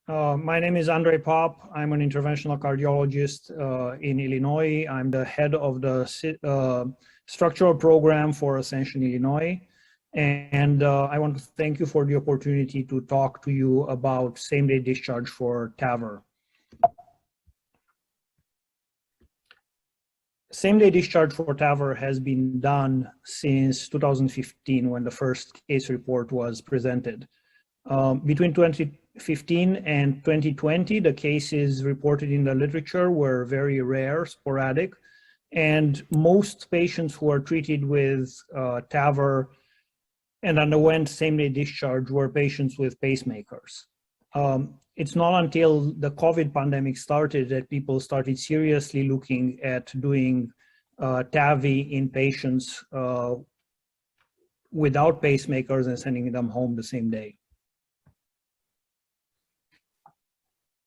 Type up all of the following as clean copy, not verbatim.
My name is Andrei. I'm an interventional cardiologist in Illinois. I'm the head of the structural program for Ascension, Illinois. And I want to thank you for the opportunity to talk to you about same-day discharge for TAVR. Same-day discharge for TAVR has been done since 2015 when the first case report was presented. Between 2015 and 2020, the cases reported in the literature were very rare, sporadic, and most patients who are treated with TAVR and underwent same-day discharge were patients with pacemakers. It's not until the COVID pandemic started that people started seriously looking at doing TAVI in patients without pacemakers and sending them home the same day.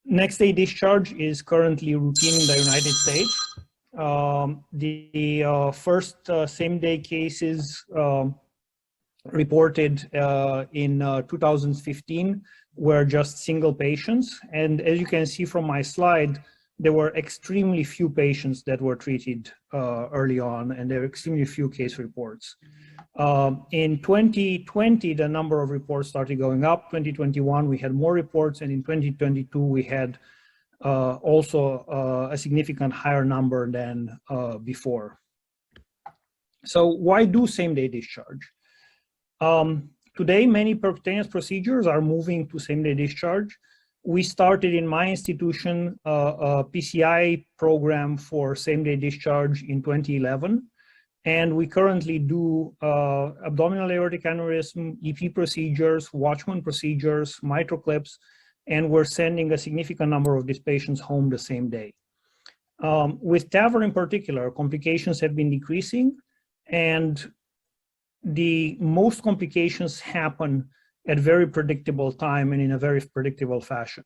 Next day discharge is currently routine in the United States. The first same-day cases reported in 2015 were just single patients. And as you can see from my slide, there were extremely few patients that were treated early on, and there were extremely few case reports. In 2020, the number of reports started going up. 2021, we had more reports, and in 2022, we had also a significant higher number than before. So why do same-day discharge? Today, many percutaneous procedures are moving to same-day discharge. We started in my institution a PCI program for same-day discharge in 2011, and we currently do abdominal aortic aneurysm, EP procedures, Watchman procedures, mitral clips, and we're sending a significant number of these patients home the same day. With TAVR in particular, complications have been decreasing, and the most complications happen at very predictable time and in a very predictable fashion.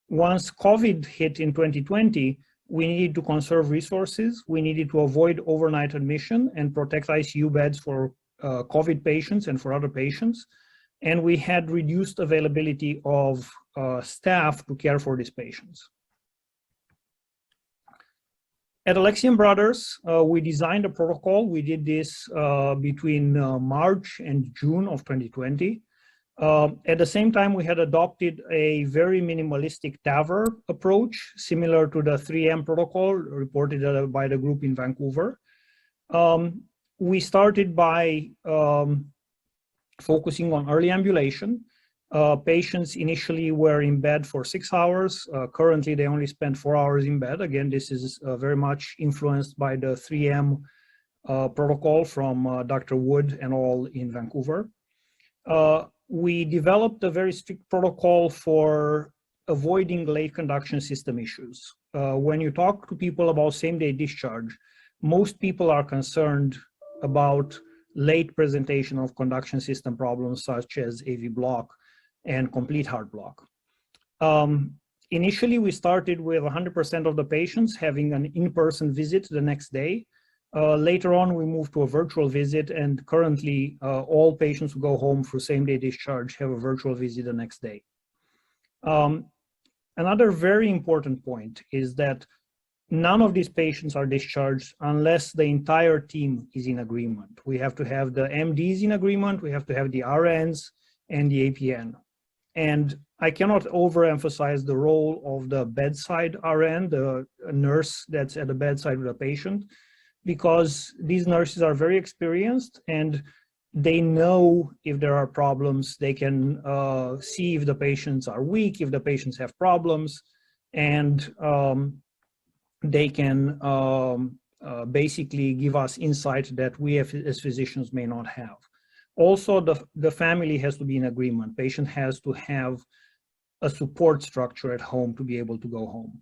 Once COVID hit in 2020, we needed to conserve resources. We needed to avoid overnight admission and protect ICU beds for COVID patients and for other patients. And we had reduced availability of staff to care for these patients. At Alexian Brothers, we designed a protocol. We did this between March and June of 2020. At the same time, we had adopted a very minimalistic TAVR approach, similar to the 3M protocol reported by the group in Vancouver. We started by focusing on early ambulation. Patients initially were in bed for 6 hours. Currently, they only spend 4 hours in bed. Again, this is very much influenced by the 3M protocol from Dr. Wood and all in Vancouver. We developed a very strict protocol for avoiding late conduction system issues. When you talk to people about same-day discharge, most people are concerned about late presentation of conduction system problems such as AV block and complete heart block. Initially, we started with 100% of the patients having an in-person visit the next day. Later on, we moved to a virtual visit, and currently, all patients who go home for same-day discharge have a virtual visit the next day. Another very important point is that none of these patients are discharged unless the entire team is in agreement. We have to have the MDs in agreement, we have to have the RNs and the APN. And I cannot overemphasize the role of the bedside RN, the nurse that's at the bedside with a patient, because these nurses are very experienced and they know if there are problems. They can see if the patients are weak, if the patients have problems, and they can basically give us insight that we as physicians may not have. Also, the family has to be in agreement. Patient has to have a support structure at home to be able to go home.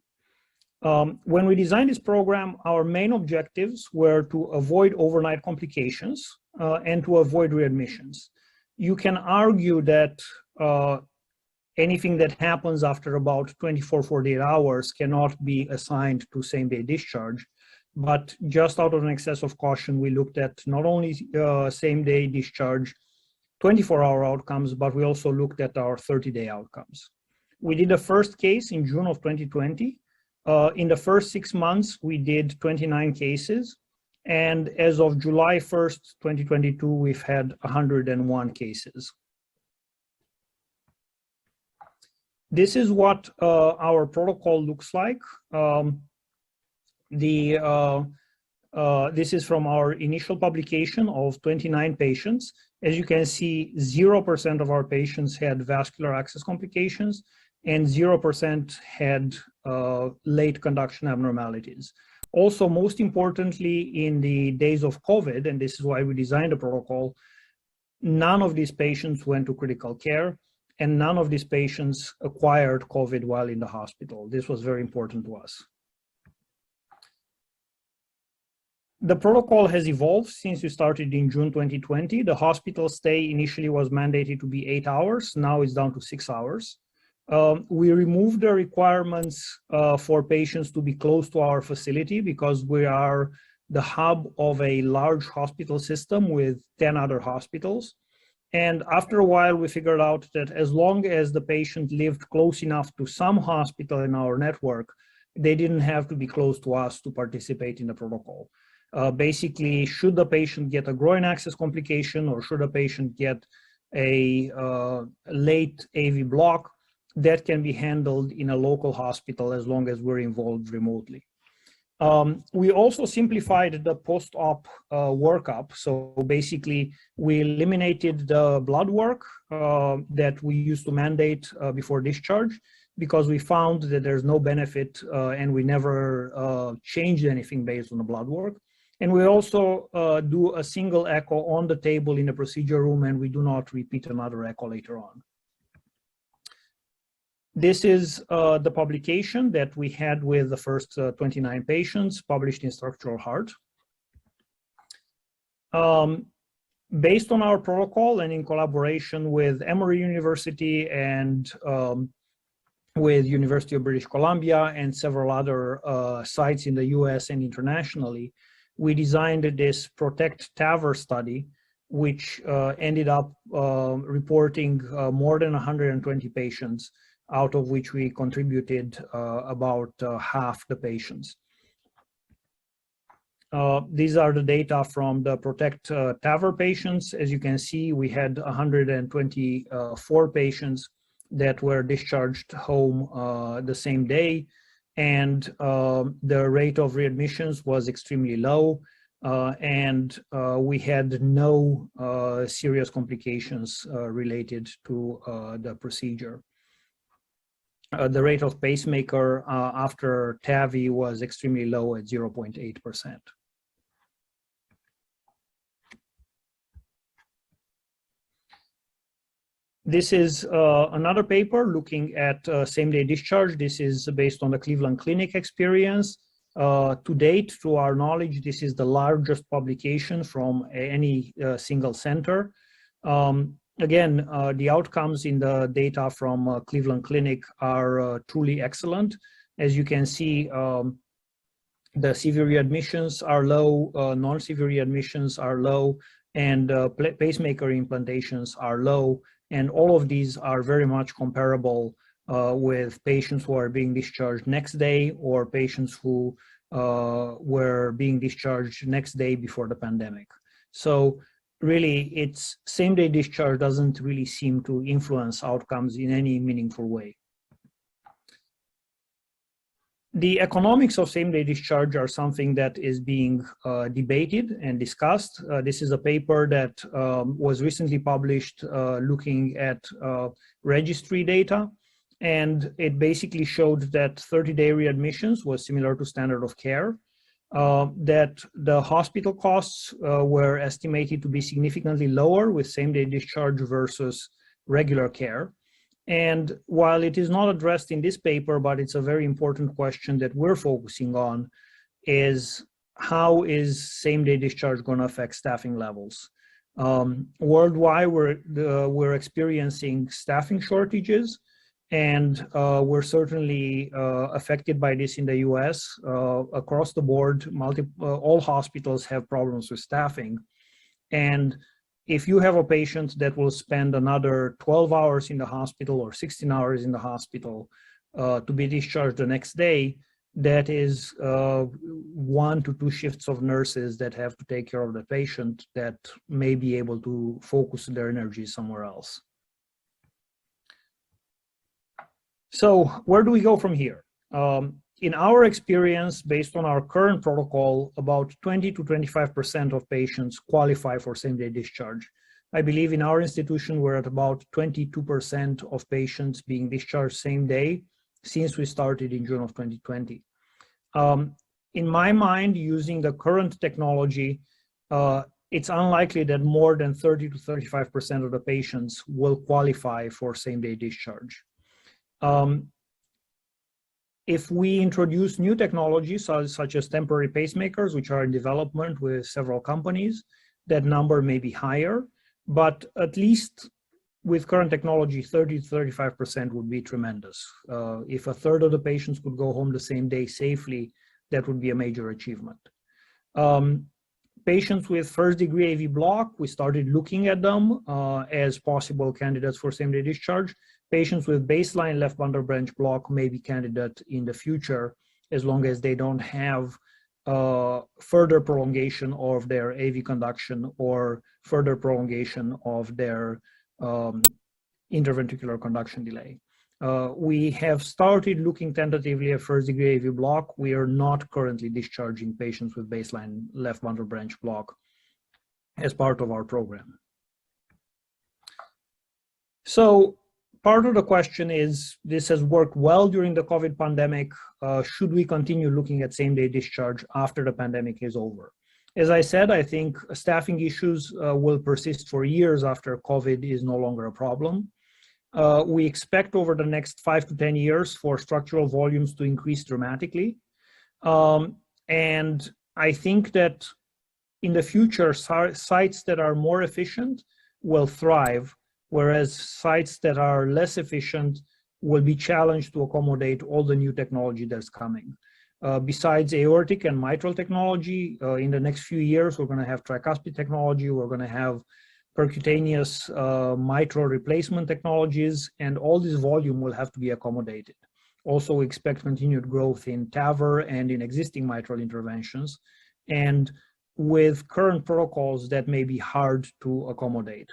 When we designed this program, our main objectives were to avoid overnight complications and to avoid readmissions. You can argue that anything that happens after about 24, 48 hours cannot be assigned to same-day discharge. But just out of an excess of caution, we looked at not only same-day discharge, 24-hour outcomes, but we also looked at our 30-day outcomes. We did the first case in June of 2020. In the first 6 months, we did 29 cases. And as of July 1st, 2022, we've had 101 cases. This is what our protocol looks like. This is from our initial publication of 29 patients. As you can see, 0% of our patients had vascular access complications and 0% had late conduction abnormalities. Also, most importantly, in the days of COVID, and this is why we designed the protocol, none of these patients went to critical care, and none of these patients acquired COVID while in the hospital. This was very important to us. The protocol has evolved since we started in June 2020. The hospital stay initially was mandated to be 8 hours. Now it's down to 6 hours. We removed the requirements for patients to be close to our facility because we are the hub of a large hospital system with 10 other hospitals. And after a while, we figured out that as long as the patient lived close enough to some hospital in our network, they didn't have to be close to us to participate in the protocol. Basically, should the patient get a groin access complication or should a patient get a late AV block, that can be handled in a local hospital as long as we're involved remotely. We also simplified the post-op workup. So basically, we eliminated the blood work that we used to mandate before discharge because we found that there's no benefit and we never changed anything based on the blood work. And we also do a single echo on the table in the procedure room, and we do not repeat another echo later on. This is the publication that we had with the first 29 patients published in Structural Heart. Based on our protocol and in collaboration with Emory University and with University of British Columbia and several other sites in the US and internationally, we designed this PROTECT TAVR study, which ended up reporting more than 120 patients, out of which we contributed about half the patients. These are the data from the PROTECT TAVR patients. As you can see, we had 124 patients that were discharged home the same day, and the rate of readmissions was extremely low, and we had no serious complications related to the procedure. The rate of pacemaker after TAVI was extremely low at 0.8%. This is another paper looking at same-day discharge. This is based on the Cleveland Clinic experience. To date, to our knowledge, this is the largest publication from any single center. Again, the outcomes in the data from Cleveland Clinic are truly excellent. As you can see, the severe readmissions are low, non-severe readmissions are low, and pacemaker implantations are low. And all of these are very much comparable with patients who are being discharged next day or patients who were being discharged next day before the pandemic. So really, it's same-day discharge doesn't really seem to influence outcomes in any meaningful way. The economics of same-day discharge are something that is being debated and discussed. This is a paper that was recently published looking at registry data, and it basically showed that 30-day readmissions was similar to standard of care, that the hospital costs were estimated to be significantly lower with same-day discharge versus regular care. And while it is not addressed in this paper, but it's a very important question that we're focusing on, is how is same-day discharge going to affect staffing levels? Worldwide, we're experiencing staffing shortages, and we're certainly affected by this in the US. Across the board, all hospitals have problems with staffing. And if you have a patient that will spend another 12 hours in the hospital or 16 hours in the hospital to be discharged the next day, that is 1 to 2 shifts of nurses that have to take care of the patient that may be able to focus their energy somewhere else. So where do we go from here? In our experience, based on our current protocol, about 20 to 25% of patients qualify for same-day discharge. I believe in our institution, we're at about 22% of patients being discharged same day since we started in June of 2020. In my mind, using the current technology, it's unlikely that more than 30 to 35% of the patients will qualify for same-day discharge. If we introduce new technologies such as temporary pacemakers, which are in development with several companies, that number may be higher, but at least with current technology, 30 to 35% would be tremendous. If a third of the patients could go home the same day safely, that would be a major achievement. Patients with first-degree AV block, we started looking at them as possible candidates for same-day discharge. Patients with baseline left bundle branch block may be candidate in the future as long as they don't have further prolongation of their AV conduction or further prolongation of their interventricular conduction delay. We have started looking tentatively at first-degree AV block. We are not currently discharging patients with baseline left bundle branch block as part of our program. So part of the question is, this has worked well during the COVID pandemic. Should we continue looking at same-day discharge after the pandemic is over? As I said, I think staffing issues will persist for years after COVID is no longer a problem. We expect over the next 5 to 10 years for structural volumes to increase dramatically. And I think that in the future, sites that are more efficient will thrive, whereas sites that are less efficient will be challenged to accommodate all the new technology that's coming. Besides aortic and mitral technology, in the next few years, we're going to have tricuspid technology, we're going to have percutaneous mitral replacement technologies, and all this volume will have to be accommodated. Also, we expect continued growth in TAVR and in existing mitral interventions, and with current protocols that may be hard to accommodate.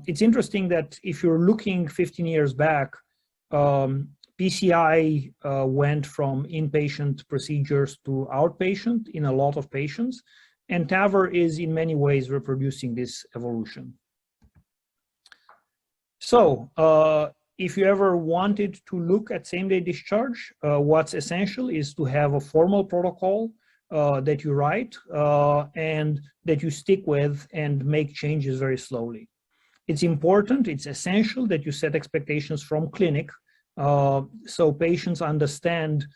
It's interesting that if you're looking 15 years back, PCI went from inpatient procedures to outpatient in a lot of patients, and TAVR is in many ways reproducing this evolution. So if you ever wanted to look at same-day discharge, what's essential is to have a formal protocol that you write and that you stick with and make changes very slowly. It's important, it's essential that you set expectations from clinic so patients understand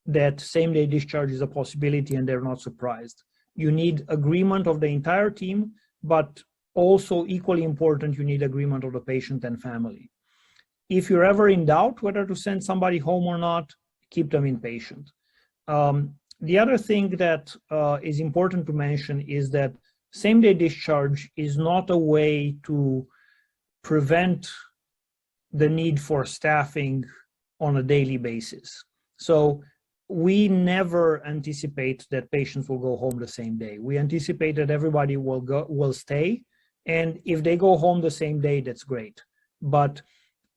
that same-day discharge is a possibility and they're not surprised. You need agreement of the entire team, but also equally important, you need agreement of the patient and family. If you're ever in doubt whether to send somebody home or not, keep them inpatient. The other thing that is important to mention is that same-day discharge is not a way to prevent the need for staffing on a daily basis. So we never anticipate that patients will go home the same day. We anticipate that everybody will stay, and if they go home the same day, that's great. But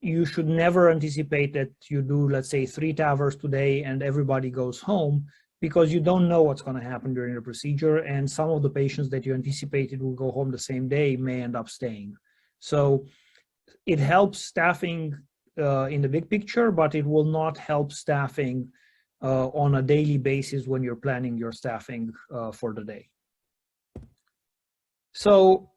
you should never anticipate that you do, let's say, 3 TAVRs today and everybody goes home, because you don't know what's going to happen during the procedure, and some of the patients that you anticipated will go home the same day may end up staying. So it helps staffing in the big picture, but it will not help staffing on a daily basis when you're planning your staffing for the day. So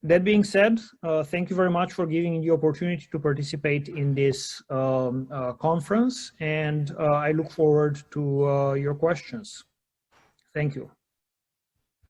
that being said, thank you very much for giving me the opportunity to participate in this conference, and I look forward to your questions. Thank you.